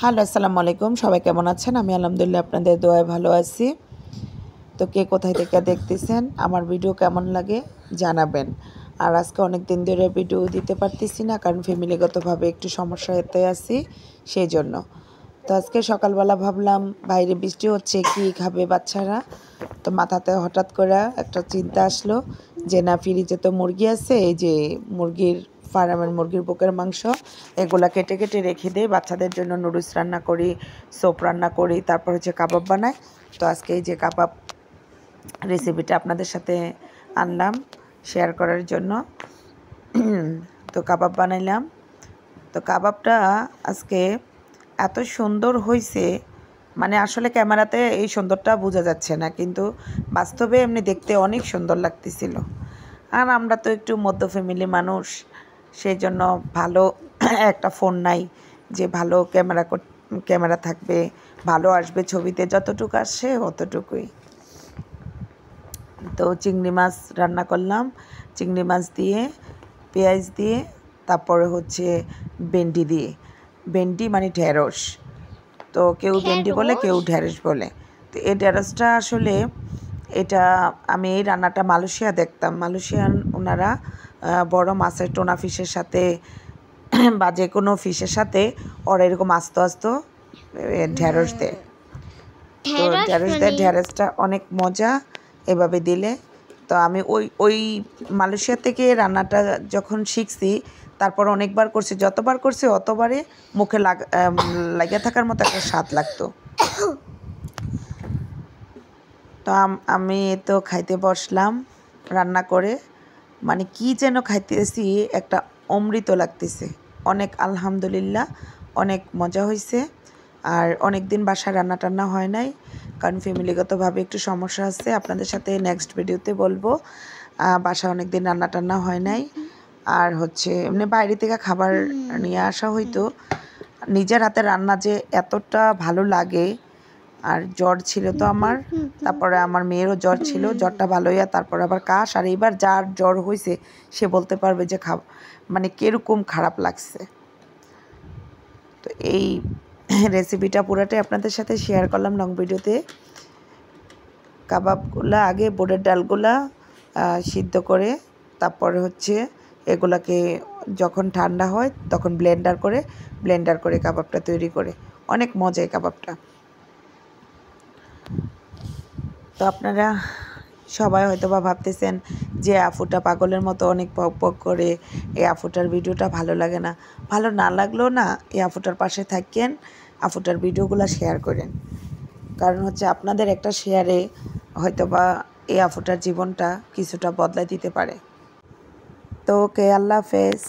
Hello, আসসালামু আলাইকুম। সবাই কেমন আছেন? আমি আলহামদুলিল্লাহ আপনাদের দোয়ায় ভালো আছি। তো কে কোথায় থেকে দেখতেছেন, আমার ভিডিও কেমন লাগে জানাবেন। আর আজকে অনেক দিন ধরে ভিডিও দিতে পারতেছি না, কারণ ফ্যামিলিগতভাবে একটু সমস্যাতে আছি, সেই জন্য। তো আজকে সকালবেলা ভাবলাম বাইরে বৃষ্টি হচ্ছে, কি খাবে বাচ্চারা। তো মাথাতে হঠাৎ করে একটা চিন্তা আসলো যে না, ফ্রিজে তো মুরগি আছে, এই যে মুরগির ফার্মের মুরগির বুকের মাংস, এগুলা কেটে কেটে রেখে দিই, বাচ্চাদের জন্য নুডলস রান্না করি, সোপ রান্না করি, তারপর হচ্ছে কাবাব বানাই। তো আজকে এই যে কাবাব রেসিপিটা আপনাদের সাথে আনলাম শেয়ার করার জন্য। তো কাবাব বানাইলাম। তো কাবাবটা আজকে এত সুন্দর হয়েছে, মানে আসলে ক্যামেরাতে এই সুন্দরটা বোঝা যাচ্ছে না, কিন্তু বাস্তবে এমনি দেখতে অনেক সুন্দর লাগতেছিল। আর আমরা তো একটু মধ্য ফ্যামিলি মানুষ, সেই জন্য ভালো একটা ফোন নাই যে ভালো ক্যামেরা থাকবে, ভালো আসবে ছবিতে, যতটুকু আসে অতটুকুই। তো চিংড়ি মাছ রান্না করলাম, চিংড়ি মাছ দিয়ে, পেঁয়াজ দিয়ে, তারপরে হচ্ছে ভেন্ডি দিয়ে। ভেন্ডি মানে ঢেঁড়স, তো কেউ ভেন্ডি বলে, কেউ ঢেঁড়স বলে। তো এই ঢেঁড়সটা আসলে এটা আমি এই রান্নাটা মালয়েশিয়া দেখতাম। মালয়েশিয়ান ওনারা বড় মাছের টোনা ফিশের সাথে বা যে কোনো ফিশের সাথে ওরা এরকম আস্ত আস্ত ঢেঁড়স দেয়। তো ঢেঁড়সটা অনেক মজা এভাবে দিলে। তো আমি ওই মালয়েশিয়া থেকে রান্নাটা যখন শিখছি, তারপর অনেকবার করছি, যতবার করছি অতবারে মুখে লাগিয়ে থাকার মতো একটা স্বাদ লাগতো। তো আমি তো খাইতে বসলাম রান্না করে, মানে কি যেন খাইতেছি, একটা অমৃত লাগতেছে অনেক। আলহামদুলিল্লাহ, অনেক মজা হয়েছে। আর অনেক দিন বাসায় রান্না টান্না হয় নাই, কারণ ফ্যামিলিগতভাবে একটু সমস্যা আছে, আপনাদের সাথে নেক্সট ভিডিওতে বলবো। বাসায় অনেক দিন রান্না টান্না হয় নাই। আর হচ্ছে এমনি বাইরে থেকে খাবার নিয়ে আসা হইতো। নিজের হাতে রান্না যে এতটা ভালো লাগে। আর জ্বর ছিল তো আমার, তারপরে আমার মেয়েরও জ্বর ছিল, জ্বরটা ভালো হইয়া তারপর আবার কাশ। আর এইবার যার জ্বর হয়েছে সে বলতে পারবে যে মানে কীরকম খারাপ লাগছে। তো এই রেসিপিটা পুরোটাই আপনাদের সাথে শেয়ার করলাম লং ভিডিওতে। কাবাবগুলা আগে বোটের ডালগুলা সিদ্ধ করে, তারপরে হচ্ছে এগুলাকে যখন ঠান্ডা হয় তখন ব্লেন্ডার করে কাবাবটা তৈরি করে। অনেক মজা এই কাবাবটা। তো আপনারা সবাই হয়তো বা ভাবতেছেন যে আফুটা পাগলের মতো অনেক পক পক করে, এই আফুটার ভিডিওটা ভালো লাগে না। ভালো না লাগলেও না, এই আফুটার পাশে থাকেন, আফুটার ভিডিওগুলো শেয়ার করেন। কারণ হচ্ছে আপনাদের একটা শেয়ারে হয়তো বা এই আফুটার জীবনটা কিছুটা বদলায় দিতে পারে। তো ওকে, আল্লাহ হাফেজ।